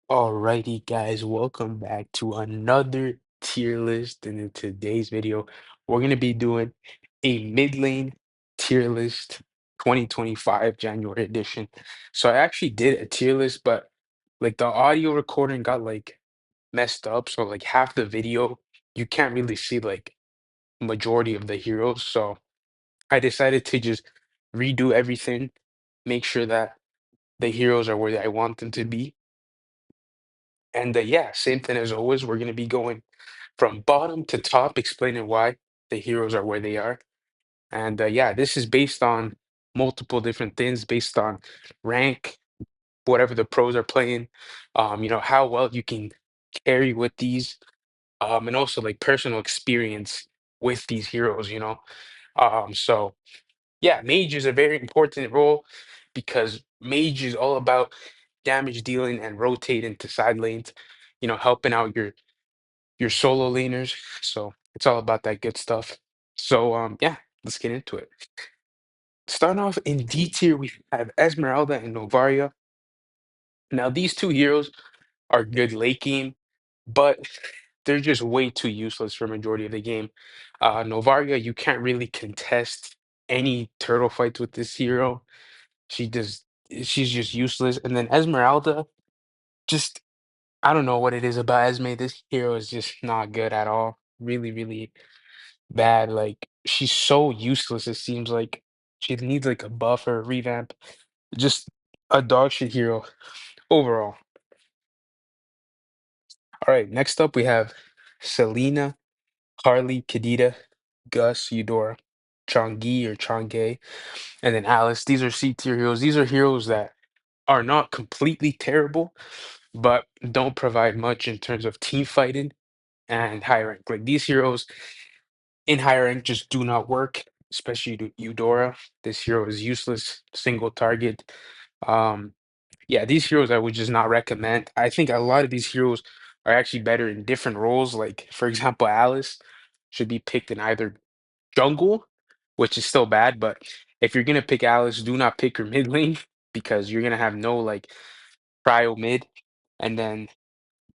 Alrighty, guys, welcome back to another tier list. And in today's video, we're going to be doing a mid lane tier list 2025 January edition. So I actually did a tier list, but like the audio recording got like messed up. So like half the video, you can't really see like majority of the heroes. So I decided to just redo everything, make sure that the heroes are where I want them to be. And yeah, same thing as always. We're going to be going from bottom to top, explaining why the heroes are where they are. And yeah, this is based on multiple different things, based on rank, whatever the pros are playing, how well you can carry with these, and also like personal experience with these heroes. So yeah, mage is a very important role because mage is all about damage dealing and rotating to side lanes, helping out your solo laners. So it's all about that good stuff. So yeah, let's get into it. Starting off in D tier, we have Esmeralda and Novaria. Now these two heroes are good late game, but they're just way too useless for majority of the game. Novaria, you can't really contest any turtle fights with this hero. She does she's just useless. And then Esmeralda, just I don't know what it is about Esme. This hero is just not good at all. Really, really bad. Like she's so useless. It seems like she needs like a buff or a revamp. Just a dog shit hero overall. All right, next up we have Selena, Harley, Kadita, Gus, Eudora, Chang'e or Chang'e, and then Alice. These are C tier heroes. These are heroes that are not completely terrible, but don't provide much in terms of team fighting and high rank. Like these heroes in high rank just do not work, especially Eudora. This hero is useless, single target. Um, yeah, these heroes I would just not recommend. I think a lot of these heroes are actually better in different roles. Like, for example, Alice should be picked in either jungle, which is still bad, but if you're gonna pick Alice, do not pick her mid lane because you're gonna have no like prio mid. And then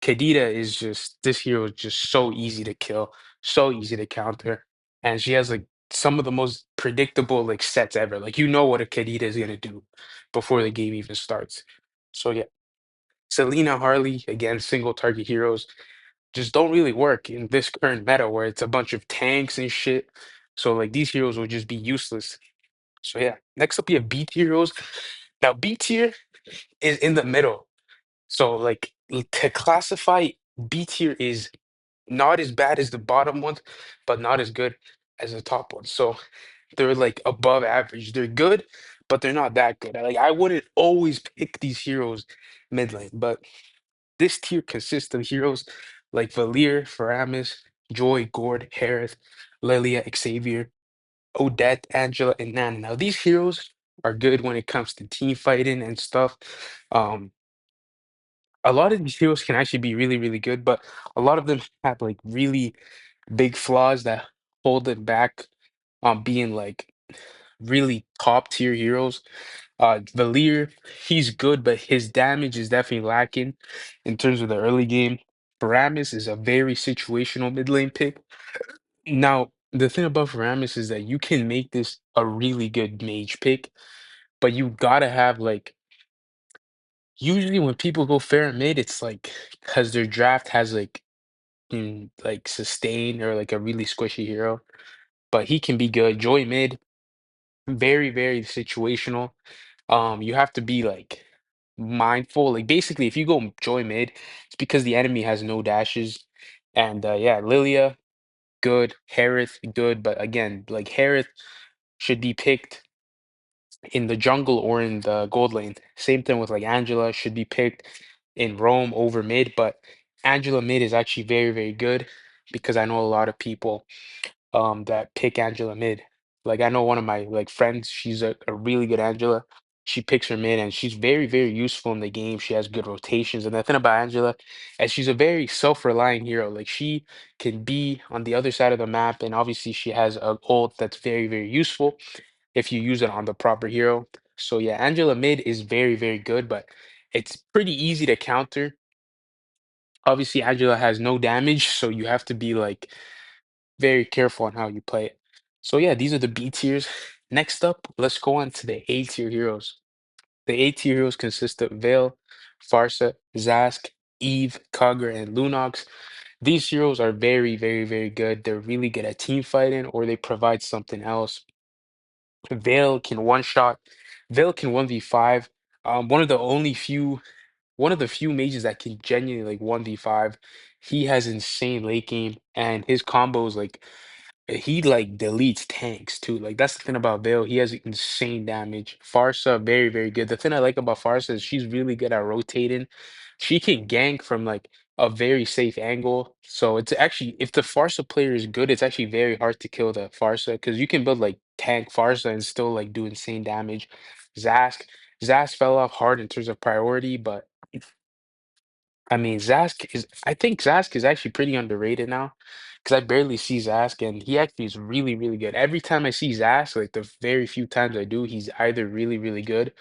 Kadita is just this hero is just so easy to kill, so easy to counter, and she has like some of the most predictable like sets ever. Like you know what a Kadita is gonna do before the game even starts. So yeah, Selena Harley again, single target heroes just don't really work in this current meta where it's a bunch of tanks and shit. So like these heroes will just be useless. So yeah, next up you have B tier heroes. Now B tier is in the middle. So like to classify B tier is not as bad as the bottom ones, but not as good as the top ones. So they're like above average. They're good, but they're not that good. Like I wouldn't always pick these heroes mid lane, but this tier consists of heroes like Valir, Faramis, Joy, Gord, Harith, Lilia, Xavier, Odette, Angela, and Nana. Now these heroes are good when it comes to team fighting and stuff. Um, a lot of these heroes can actually be really, really good, but a lot of them have like really big flaws that hold them back on being like really top tier heroes. Valir, he's good, but his damage is definitely lacking in terms of the early game. Paramis is a very situational mid lane pick. Now, the thing about Paramis is that you can make this a really good mage pick, but you gotta have like usually when people go fair mid, it's like because their draft has like sustain or like a really squishy hero, but he can be good. Joy mid, very, very situational. You have to be like mindful. Like basically, if you go Joy mid, it's because the enemy has no dashes. And yeah, Lilia, good. Harith, good. But again, like Harith should be picked in the jungle or in the gold lane. Same thing with like Angela should be picked in Rome over mid, but Angela mid is actually very, very good because I know a lot of people that pick Angela mid. Like I know one of my like friends, she's a really good Angela. She picks her mid and she's very, very useful in the game. She has good rotations. And the thing about Angela is she's a very self-reliant hero. Like she can be on the other side of the map, and obviously she has a ult that's very, very useful if you use it on the proper hero. So yeah, Angela mid is very, very good, but it's pretty easy to counter Obviously, Angela has no damage, so you have to be like very careful on how you play it. So yeah, these are the B tiers. Next up, let's go on to the A tier heroes. The A tier heroes consist of Vale, Farsa, Zask, Eve, Kagura, and Lunox. These heroes are very, very, very good. They're really good at team fighting, or they provide something else. Vale can one shot. Vale can 1v5. One of the only few, one of the few mages that can genuinely like 1v5. He has insane late game, and his combos like he like deletes tanks too. Like that's the thing about Vale. He has insane damage. Farsa, very, very good. The thing I like about Farsa is she's really good at rotating. She can gank from like a very safe angle. So it's actually if the Farsa player is good, it's actually very hard to kill the Farsa because you can build like tank Farsa and still like do insane damage. Zask, Zask fell off hard in terms of priority, but I mean, I think Zask is actually pretty underrated now because I barely see Zask and he actually is really, really good. Every time I see Zask, like the very few times I do, he's either really, really good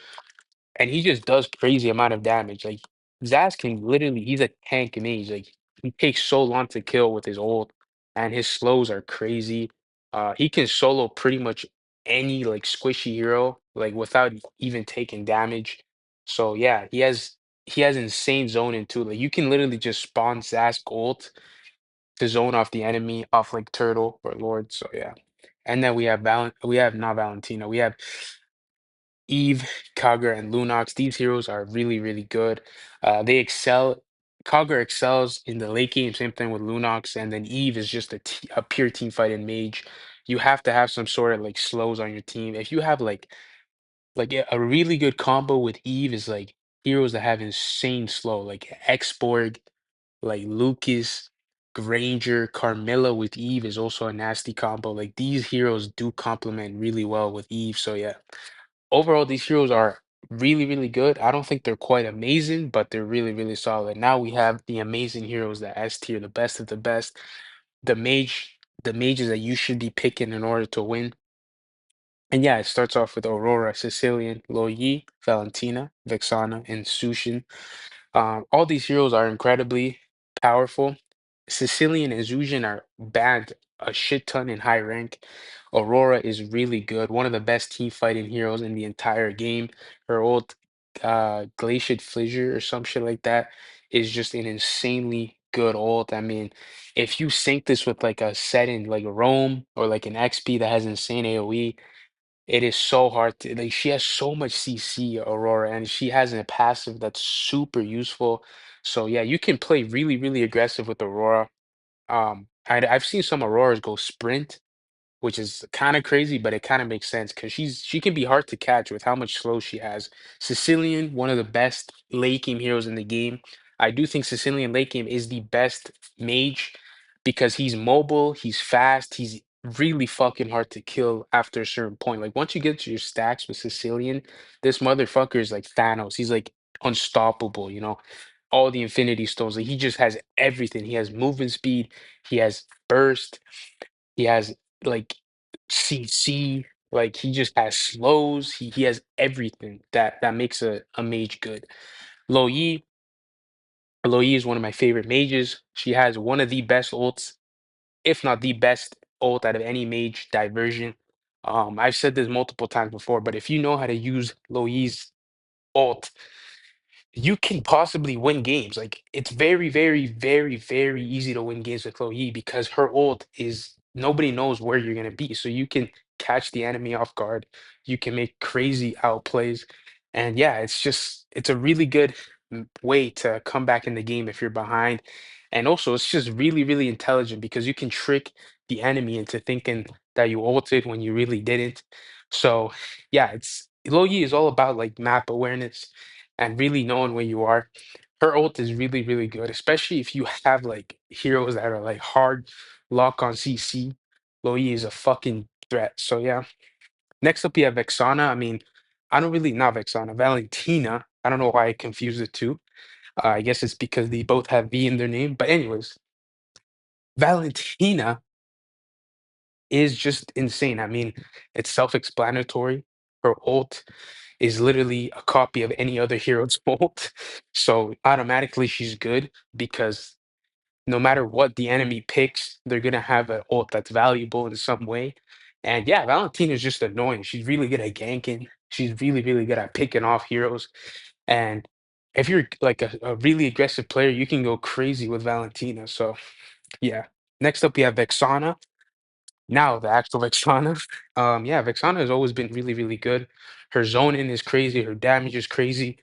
and he just does crazy amount of damage. Like Zask can literally, he's a tank mage. Like he takes so long to kill with his ult and his slows are crazy. He can solo pretty much any like squishy hero, like without even taking damage. So yeah, he has insane zoning too. Like you can literally just spawn Zask ult to zone off the enemy off like Turtle or Lord. So yeah. And then we have not Valentina. We have Eve, Kagura, and Lunox. These heroes are really, really good. They excel. Kagura excels in the late game, same thing with Lunox, and then Eve is just a pure team fighting mage. You have to have some sort of like slows on your team. If you have like a really good combo with Eve is like heroes that have insane slow, like Xborg, like Lucas, Granger, Carmilla with Eve is also a nasty combo. Like these heroes do complement really well with Eve. So yeah, overall, these heroes are really, really good. I don't think they're quite amazing, but they're really, really solid. Now we have the amazing heroes, the S tier, the best of the best, the mages that you should be picking in order to win. And yeah, it starts off with Aurora, Sicilian, Loyi, Valentina, Vexana, and Sushin. All these heroes are incredibly powerful. Sicilian and Zujin are bagged a shit ton in high rank. Aurora is really good, one of the best team fighting heroes in the entire game. Her old Glacial Fissure or some shit like that is just an insanely good ult. I mean, if you sync this with like a setting like Rome or like an XP that has insane AoE, it is so hard to like she has so much CC Aurora and she has a passive that's super useful. So yeah, you can play really, really aggressive with Aurora. I've seen some Auroras go sprint, which is kind of crazy, but it kind of makes sense because she can be hard to catch with how much slow she has. Sicilian, one of the best late game heroes in the game. I do think Sicilian late game is the best mage because he's mobile, he's fast, he's really fucking hard to kill after a certain point. Like once you get to your stacks with Sicilian, this motherfucker is like Thanos. He's like unstoppable, you know. All the Infinity Stones, like he just has everything. He has movement speed, he has burst, he has like CC, like he just has slows. He has everything that makes a mage good. Lo Yi, Lo Yi is one of my favorite mages. She has one of the best ults, if not the best ult out of any mage diversion. I've said this multiple times before, but if you know how to use Lo Yi's ult, you can possibly win games. Like it's very, very, very, very easy to win games with Chloe because her ult is nobody knows where you're gonna be. So you can catch the enemy off guard. You can make crazy outplays. And yeah, it's a really good way to come back in the game if you're behind. And also it's just really, really intelligent because you can trick the enemy into thinking that you ulted when you really didn't. So yeah, it's Loyi is all about like map awareness and really knowing where you are. Her ult is really, really good, especially if you have like heroes that are like hard lock on CC. Loi is a fucking threat. So yeah. Next up, you have Vexana. I mean, I don't really not Vexana, Valentina. I don't know why I confused the two. I guess it's because they both have V in their name. But anyways, Valentina is just insane. I mean, it's self-explanatory. Her ult is literally a copy of any other hero's ult. So automatically she's good because no matter what the enemy picks, they're gonna have an ult that's valuable in some way. And yeah, Valentina's just annoying. She's really good at ganking. She's really, really good at picking off heroes. And if you're like a really aggressive player, you can go crazy with Valentina. So yeah. Next up, we have Vexana. Now the actual Vexana. Yeah, Vexana has always been really, really good. Her zone in is crazy. Her damage is crazy.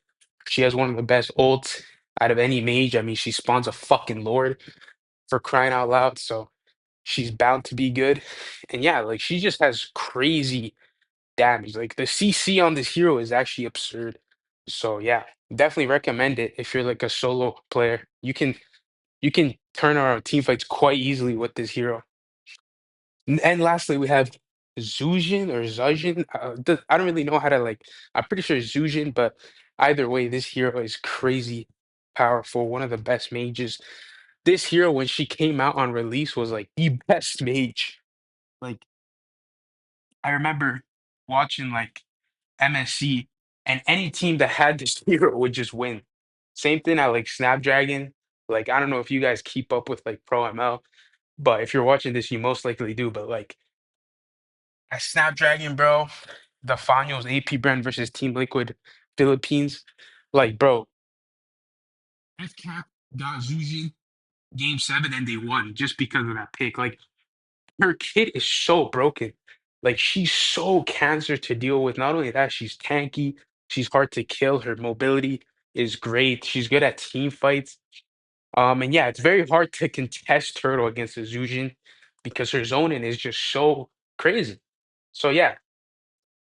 She has one of the best ults out of any mage. I mean, she spawns a fucking lord for crying out loud. So she's bound to be good. And yeah, like she just has crazy damage. Like the CC on this hero is actually absurd. So yeah, definitely recommend it if you're like a solo player. You can turn around team fights quite easily with this hero. And lastly, we have Zujin or Zujin. I don't really know how to like. I'm pretty sure it's Zujin, but either way, this hero is crazy powerful. One of the best mages. This hero, when she came out on release, was like the best mage. Like I remember watching like MSC, and any team that had this hero would just win. Same thing at like Snapdragon. Like I don't know if you guys keep up with like Pro ML, but if you're watching this, you most likely do. But like at Snapdragon, bro, the finals AP brand versus Team Liquid Philippines. Like, bro, FCAP got Zuzin game 7 and they won just because of that pick. Like her kid is so broken. Like she's so cancer to deal with. Not only that, she's tanky, she's hard to kill. Her mobility is great. She's good at team fights. And yeah, it's very hard to contest Turtle against a Zujin because her zoning is just so crazy. So yeah,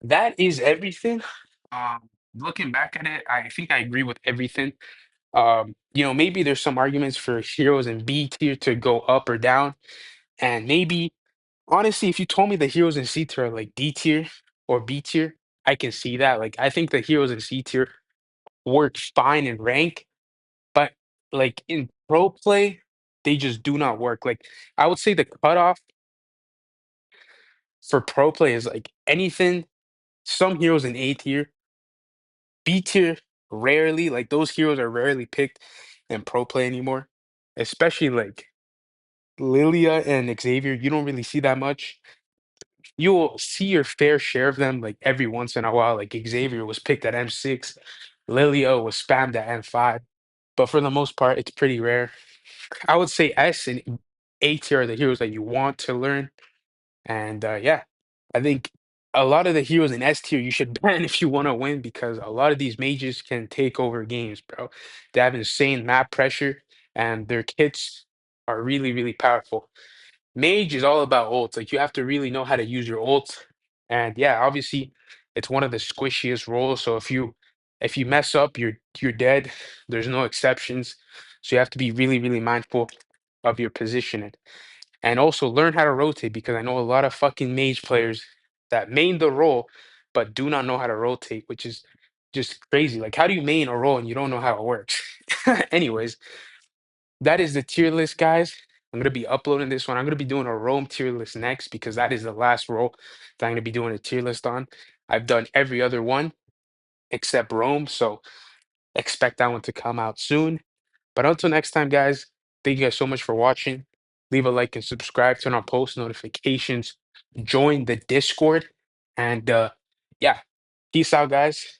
that is everything. Looking back at it, I think I agree with everything. Maybe there's some arguments for heroes in B tier to go up or down, and maybe honestly, if you told me the heroes in C tier are like D tier or B tier, I can see that. Like, I think the heroes in C tier work fine in rank, but like in pro play, they just do not work. Like, I would say the cutoff for pro play is like anything, some heroes in A tier, B tier, rarely, like those heroes are rarely picked in pro play anymore, especially like Lilia and Xavier. You don't really see that much. You'll see your fair share of them like every once in a while. Like Xavier was picked at M6, Lilia was spammed at M5, but for the most part, it's pretty rare. I would say S and A tier are the heroes that you want to learn. And yeah, I think a lot of the heroes in S tier you should ban if you want to win because a lot of these mages can take over games, bro. They have insane map pressure and their kits are really, really powerful. Mage is all about ults. Like you have to really know how to use your ults. And yeah, obviously it's one of the squishiest roles. So if you mess up, you're dead. There's no exceptions. So you have to be really, really mindful of your positioning. And also learn how to rotate because I know a lot of fucking mage players that main the role but do not know how to rotate, which is just crazy. Like how do you main a role and you don't know how it works? Anyways, that is the tier list, guys. I'm gonna be uploading this one. I'm gonna be doing a Rome tier list next because that is the last role that I'm gonna be doing a tier list on. I've done every other one except Rome, so expect that one to come out soon. But until next time, guys, thank you guys so much for watching. Leave a like and subscribe, turn on post notifications, join the Discord, and yeah, peace out, guys.